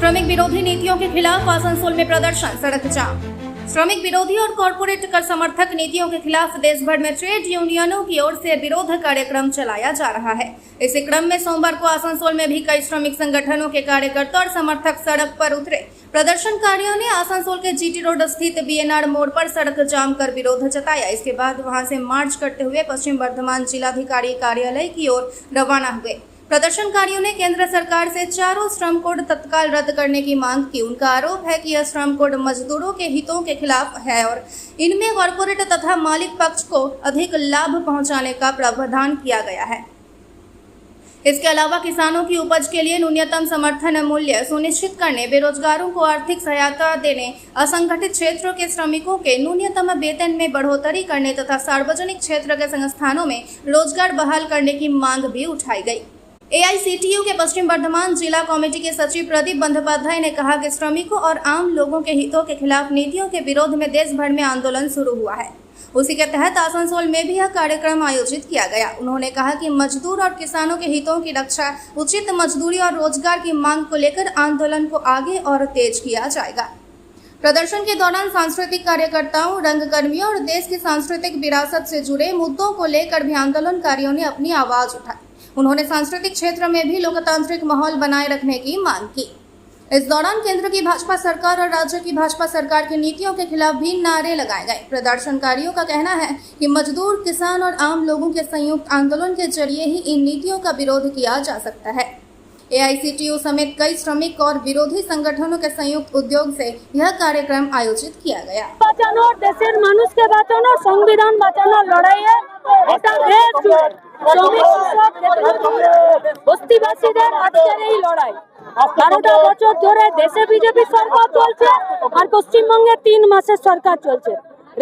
श्रमिक विरोधी नीतियों के खिलाफ आसनसोल में प्रदर्शन, सड़क जाम। श्रमिक विरोधी और कॉरपोरेट कर समर्थक नीतियों के खिलाफ देश भर में ट्रेड यूनियनों की ओर से विरोध कार्यक्रम चलाया जा रहा है। इसी क्रम में सोमवार को आसनसोल में भी कई श्रमिक संगठनों के कार्यकर्ता और समर्थक सड़क पर उतरे। प्रदर्शनकारियों ने आसनसोल के जीटी रोड स्थित बीएनआर मोड़ पर सड़क जाम कर विरोध जताया। इसके बाद वहां से मार्च करते हुए पश्चिम बर्धमान जिलाधिकारी कार्यालय की ओर रवाना हुए। प्रदर्शनकारियों ने केंद्र सरकार से चारों श्रम कोड तत्काल रद्द करने की मांग की। उनका आरोप है कि यह श्रम कोड मजदूरों के हितों के खिलाफ है और इनमें कॉरपोरेट तथा मालिक पक्ष को अधिक लाभ पहुंचाने का प्रावधान किया गया है। इसके अलावा किसानों की उपज के लिए न्यूनतम समर्थन मूल्य सुनिश्चित करने, बेरोजगारों को आर्थिक सहायता देने, असंगठित क्षेत्रों के श्रमिकों के न्यूनतम वेतन में बढ़ोतरी करने तथा सार्वजनिक क्षेत्र के संस्थानों में रोजगार बहाल करने की मांग भी उठाई गई। एआईसीटीयू के पश्चिम बर्धमान जिला कमेटी के सचिव प्रदीप बंदोपाध्याय ने कहा कि श्रमिकों और आम लोगों के हितों के खिलाफ नीतियों के विरोध में देश भर में आंदोलन शुरू हुआ है। उसी के तहत आसनसोल में भी यह कार्यक्रम आयोजित किया गया। उन्होंने कहा कि मजदूर और किसानों के हितों की रक्षा, उचित मजदूरी और रोजगार की मांग को लेकर आंदोलन को आगे और तेज किया जाएगा। प्रदर्शन के दौरान सांस्कृतिक कार्यकर्ताओं, रंगकर्मियों और देश की सांस्कृतिक विरासत से जुड़े मुद्दों को लेकर भी आंदोलनकारियों ने अपनी आवाज उठाई। उन्होंने सांस्कृतिक क्षेत्र में भी लोकतांत्रिक माहौल बनाए रखने की मांग की। इस दौरान केंद्र की भाजपा सरकार और राज्य की भाजपा सरकार की नीतियों के खिलाफ भी नारे लगाए गए। प्रदर्शनकारियों का कहना है कि मजदूर, किसान और आम लोगों के संयुक्त आंदोलन के जरिए ही इन नीतियों का विरोध किया जा सकता है। एआईसीटीयू समेत कई श्रमिक और विरोधी संगठनों के संयुक्त उद्योग से यह कार्यक्रम आयोजित किया गया। বাঁচানোর দেশের মানুষকে বাঁচানোর সংবিধান বাঁচানোর লড়াইয়ে এটা দেশ জুড়ে শ্রমিক, কৃষক, বস্তিবাসীদের আজকের এই লড়াই 12টা বছর ধরে দেশে বিজেপি সরকার চলছে আর পশ্চিমবঙ্গে 3 মাসের সরকার চলছে।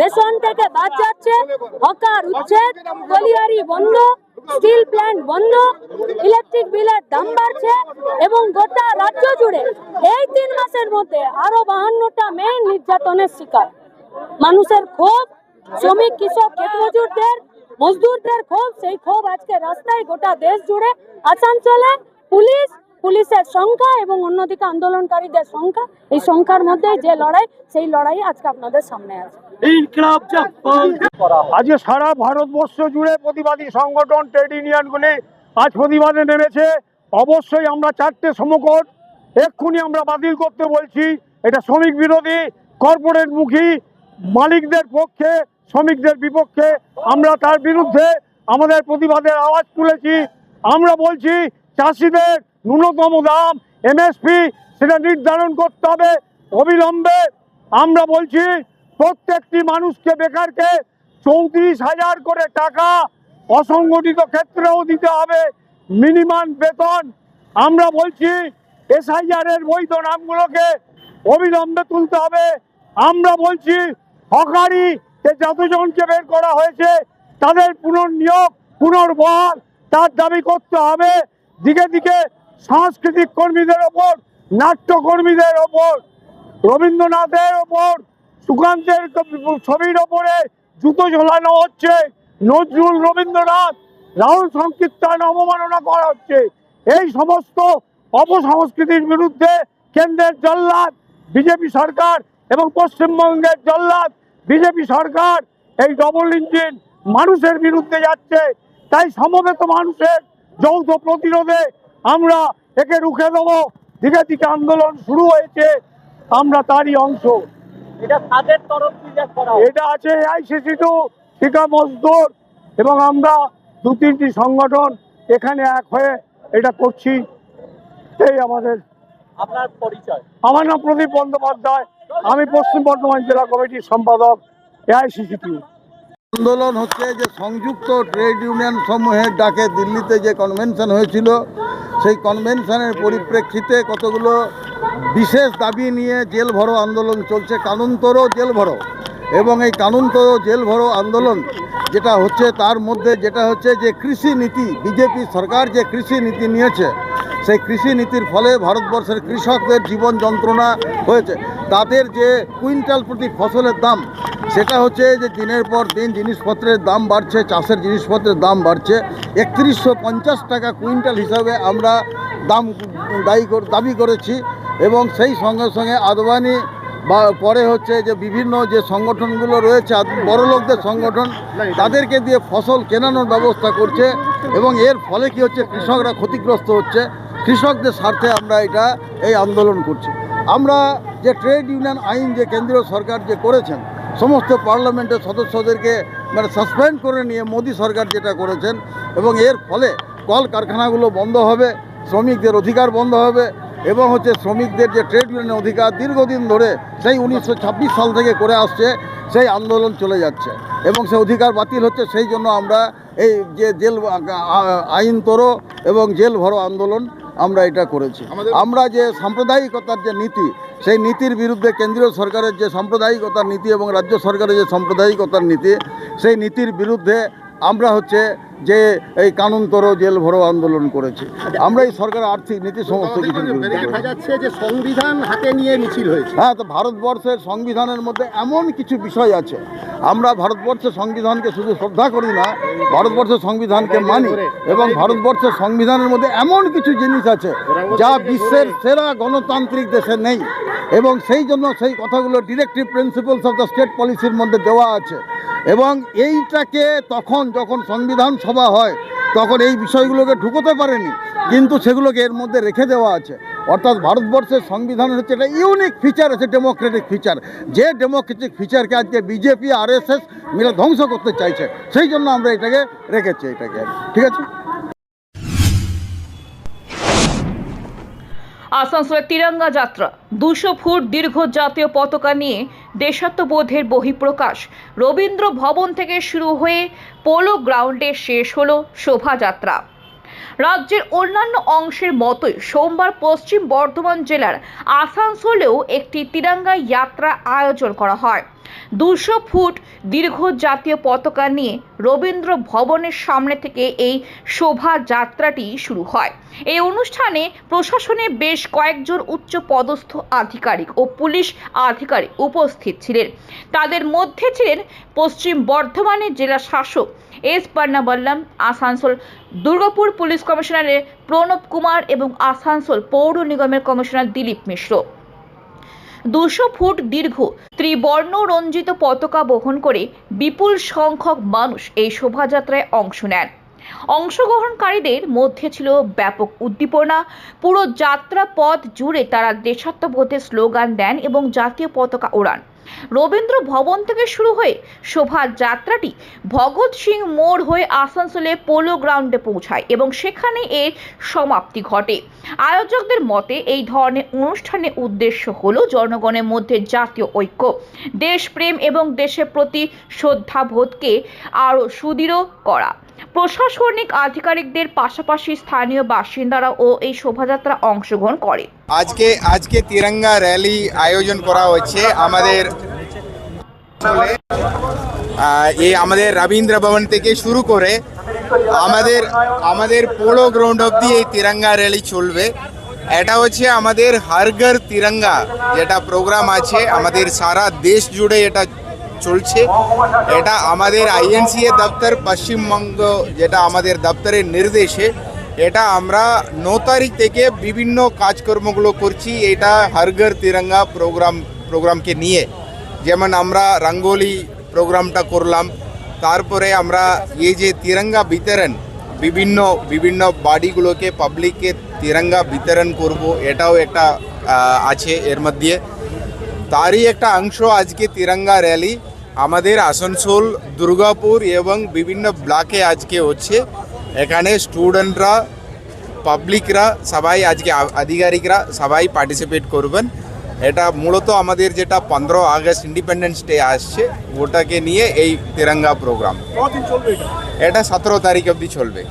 রেশন থেকে বাদ যাচ্ছে, হকার উচ্ছেদ, গলিয়ারি বন্ধ, স্টিল প্ল্যান্ট বন্ধ, ইলেকট্রিক বিলের দাম বাড়ছে এবং গোটা রাজ্য জুড়ে এই 3 মাসের মধ্যে আরো 52টা মেয়ে নির্যাতনের শিকার। মানুষের ক্ষোভ, শ্রমিক, কৃষক, ক্ষেতমজুরদের, মজদুরদের ক্ষোভ, সেই ক্ষোভ আজকে রাস্তায় গোটা দেশ জুড়ে। আসানসোলে পুলিশের সংখ্যা এবং অন্যদিকে আন্দোলনকারীদের সংখ্যা, এই সংখ্যার মধ্যে যে লড়াই, সেই লড়াই আজকে আপনাদের সামনে আছে। আজকে সারা ভারতবর্ষ জুড়ে প্রতিবাদী সংগঠন, ট্রেড ইউনিয়নগুলি আজ প্রতিবাদে নেমেছে। অবশ্যই আমরা 4টে শ্রমকোড এক্ষুনি আমরা বাতিল করতে বলছি। এটা শ্রমিক বিরোধী, কর্পোরেট মুখী, মালিকদের পক্ষে, শ্রমিকদের বিপক্ষে। আমরা তার বিরুদ্ধে আমাদের প্রতিবাদের আওয়াজ তুলেছি। আমরা বলছি চাষিদের ন্যূনতম দাম এমএসপি সেটা নির্ধারণ করতে হবে অবিলম্বে। আমরা বলছি প্রত্যেকটি মানুষকে, বেকারকে 34,000 করে টাকা অসংগঠিত ক্ষেত্রেও দিতে হবে মিনিমাম বেতন। আমরা বলছি এসআইআর এর বৈধ নামগুলোকে অবিলম্বে তুলতে হবে। আমরা বলছি হকারি যতজনকে বের করা হয়েছে তাদের পুনর্নিয়োগ, পুনর্বহাল তার দাবি করতে হবে। দিকে দিকে সাংস্কৃতিক কর্মীদের ওপর, নাট্যকর্মীদের ওপর, রবীন্দ্রনাথের ওপর, সুকান্তের ছবির ওপরে জুতো ঝোলানো হচ্ছে, নজরুল, রবীন্দ্রনাথ, রাহুল সংকীর্তন অবমাননা করা হচ্ছে। এই সমস্ত অপসংস্কৃতির বিরুদ্ধে কেন্দ্রের জল্লাদ বিজেপি সরকার এবং পশ্চিমবঙ্গের জল্লাদ বিজেপি সরকার এই ডবল ইঞ্জিন মানুষের বিরুদ্ধে যাচ্ছে। তাই সমবেত মানুষের যৌথ প্রতিরোধে আমরা একে রুখে দেবো। দিকে দিকে আন্দোলন শুরু হয়েছে, আমরা তারই অংশ। এটা আছে এআইসিটিউ, ঠিকা মজদুর এবং আমরা 2-3টি সংগঠন এখানে এক হয়ে এটা করছি। এই আমাদের। আপনার পরিচয়? আমার নাম প্রদীপ বন্দ্যোপাধ্যায়, আমি পশ্চিম বর্ধমান জেলা কমিটির সম্পাদক এআইসিটিউ। আন্দোলন হচ্ছে যে সংযুক্ত ট্রেড ইউনিয়ন সমূহের ডাকে দিল্লিতে যে কনভেনশন হয়েছিল, সেই কনভেনশনের পরিপ্রেক্ষিতে কতগুলো বিশেষ দাবি নিয়ে জেল ভরো আন্দোলন চলছে, কানুনতর জেল ভরো। এবং এই কানুনতর জেল ভরো আন্দোলন যেটা হচ্ছে, তার মধ্যে যেটা হচ্ছে যে কৃষি নীতি, বিজেপি সরকার যে কৃষি নীতি নিয়েছে, সেই কৃষি নীতির ফলে ভারতবর্ষের কৃষকদের জীবন যন্ত্রণা হয়েছে। তাদের যে কুইন্টাল প্রতি ফসলের দাম, সেটা হচ্ছে যে দিনের পর দিন জিনিসপত্রের দাম বাড়ছে, চাষের জিনিসপত্রের দাম বাড়ছে। 3150 টাকা কুইন্টাল হিসাবে আমরা দাবি করেছি এবং সেই সঙ্গে সঙ্গে আদবানি বা পরে হচ্ছে যে বিভিন্ন যে সংগঠনগুলো রয়েছে বড়লোকদের সংগঠন, তাদেরকে দিয়ে ফসল কেনানোর ব্যবস্থা করছে এবং এর ফলে কি হচ্ছে, কৃষকরা ক্ষতিগ্রস্ত হচ্ছে। কৃষকদের স্বার্থে আমরা এই আন্দোলন করছি। আমরা যে ট্রেড ইউনিয়ন আইন যে কেন্দ্রীয় সরকার যে করেছেন, সমস্ত পার্লামেন্টের সদস্যদেরকে সাসপেন্ড করে নিয়ে মোদী সরকার যেটা করেছেন, এবং এর ফলে কল কারখানাগুলো বন্ধ হবে, শ্রমিকদের অধিকার বন্ধ হবে এবং হচ্ছে শ্রমিকদের যে ট্রেড ইউনিয়নের অধিকার দীর্ঘদিন ধরে সেই 1926 সাল থেকে করে আসছে, সেই আন্দোলন চলে যাচ্ছে এবং সেই অধিকার বাতিল হচ্ছে। সেই জন্য আমরা এই যে জেল আইন তোড়ো এবং জেল ভরো আন্দোলন আমরা এটা করেছি। আমরা যে সাম্প্রদায়িকতার যে নীতি, সেই নীতির বিরুদ্ধে কেন্দ্রীয় সরকারের যে সাম্প্রদায়িকতার নীতি এবং রাজ্য সরকারের যে সাম্প্রদায়িকতার নীতি, সেই নীতির বিরুদ্ধে আমরা হচ্ছে যে এই কানুন তোড়ো জেল ভরো আন্দোলন করেছি। আমরা এই সরকারের আর্থিক নীতি সমস্ত কিছুর বিরুদ্ধে দেখা যাচ্ছে যে সংবিধান হাতে নিয়ে মিছিল হয়েছে। হ্যাঁ, তো ভারতবর্ষের সংবিধানের মধ্যে এমন কিছু বিষয় আছে, আমরা ভারতবর্ষের সংবিধানকে শুধু শ্রদ্ধা করি না, ভারতবর্ষের সংবিধানকে মানি এবং ভারতবর্ষের সংবিধানের মধ্যে এমন কিছু জিনিস আছে যা বিশ্বের সেরা গণতান্ত্রিক দেশে নেই এবং সেই জন্য সেই কথাগুলো directive principles of the state পলিসির মধ্যে দেওয়া আছে। এবং এইটাকে তখন যখন সংবিধান সভা হয় তখন এই বিষয়গুলোকে ঢুকোতে পারেনি, কিন্তু সেগুলোকে এর মধ্যে রেখে দেওয়া আছে। অর্থাৎ ভারতবর্ষের সংবিধানের হচ্ছে একটা ইউনিক ফিচার আছে, ডেমোক্রেটিক ফিচার, যে ডেমোক্রেটিক ফিচারকে আজকে বিজেপি RSS মিলে ধ্বংস করতে চাইছে। সেই জন্য আমরা এটাকে রেখেছি, ঠিক আছে। আসানসোলের তিরঙ্গা যাত্রা 200 ফুট দীর্ঘ জাতীয় পতাকা নিয়ে দেশাত্মবোধের বহিঃপ্রকাশ। রবীন্দ্র ভবন থেকে শুরু হয়ে পোলো গ্রাউন্ডে শেষ হলো শোভাযাত্রা। রাজ্যের অন্যান্য অংশের মতোই সোমবার পশ্চিম বর্ধমান জেলার আসানসোলেও একটি তিরঙ্গা যাত্রা আয়োজন করা হয়। 200 ফুট দীর্ঘ জাতীয় পতাকা নিয়ে রবীন্দ্র ভবনের সামনে থেকে এই শোভাযাত্রাটি শুরু হয়। এই অনুষ্ঠানে প্রশাসনের বেশ কয়েকজন উচ্চ পদস্থ আধিকারিক ও পুলিশ আধিকারিক উপস্থিত ছিলেন। তাদের মধ্যে ছিলেন পশ্চিম বর্ধমানের জেলা শাসক এস পান্নাবাল্লাম, আসানসোল দুর্গাপুর পুলিশ কমিশনারের প্রণব কুমার এবং আসানসোল পৌর নিগমের কমিশনার দিলীপ মিশ্র। 200 ফুট দীর্ঘ ত্রিবর্ণ রঞ্জিত পতাকা বহন করে বিপুল সংখ্যক মানুষ এই শোভাযাত্রায় অংশ নেন। অংশগ্রহণকারীদের মধ্যে ছিল ব্যাপক উদ্দীপনা। পুরো যাত্রা পথ জুড়ে তারা দেশাত্মবোধের স্লোগান দেন এবং জাতীয় পতাকা ওড়ান। রবীন্দ্র ভবন থেকে শুরু হয়ে শোভাযাত্রাটি ভগৎ সিং মোড় হয়ে আসানসোলে পোলো গ্রাউন্ডে পৌঁছায় এবং সেখানে এর সমাপ্তি ঘটে। আয়োজকদের মতে এই ধরনের অনুষ্ঠানের উদ্দেশ্য হলো জনগণের মধ্যে জাতীয় ঐক্য, দেশপ্রেম এবং দেশের প্রতি শ্রদ্ধাবোধকে আরও সুদৃঢ় করা। প্রশাসনিক আধিকারিকদের পাশাপাশি স্থানীয় বাসিন্দারাও এই শোভাযাত্রা অংশগ্রহণ করে। আজকে তিরঙ্গা র্যালি আয়োজন করা হচ্ছে আমাদের রবীন্দ্র ভবন থেকে শুরু করে আমাদের পোলো গ্রাউন্ড অবধি এই তিরঙ্গা র্যালি চলবে। এটা হচ্ছে আমাদের হর ঘর তিরঙ্গা যেটা প্রোগ্রাম আছে, আমাদের সারা দেশ জুড়ে এটা চলছে। এটা আমাদের INCA দপ্তর পশ্চিমবঙ্গ যেটা আমাদের দপ্তরের নির্দেশে এটা আমরা 9 তারিখ থেকে বিভিন্ন কাজকর্মগুলো করছি। এটা হর ঘর তিরঙ্গা প্রোগ্রামকে নিয়ে, যেমন আমরা রঙ্গোলি প্রোগ্রামটা করলাম, তারপরে আমরা এই যে তিরঙ্গা বিতরণ বিভিন্ন বাড়িগুলোকে পাবলিককে তিরঙ্গা বিতরণ করব, এটাও একটা আছে এর মধ্যে। তারই একটা অংশ আজকে তিরঙ্গা র্যালি আমাদের আসানসোল, দুর্গাপুর এবং বিভিন্ন ব্লকে আজকে হচ্ছে। এখানে স্টুডেন্টরা, পাবলিকরা সবাই, আজকে আধিকারিকরা সবাই পার্টিসিপেট করবেন। এটা মূলত আমাদের যেটা 15 আগস্ট ইন্ডিপেন্ডেন্স ডে আসছে ওটাকে নিয়ে এই তিরঙ্গা প্রোগ্রাম। এটা 17 তারিখ অবধি চলবে।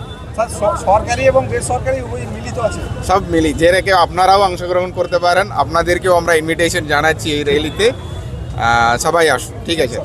সরকারি এবং বেসরকারি উভয় মিলিত আছে, সব মিলি, যে রেখে আপনারাও অংশগ্রহণ করতে পারেন। আপনাদেরকেও আমরা ইনভিটেশন জানাচ্ছি এই র্যালিতে, সবাই আসুন। ঠিক আছে।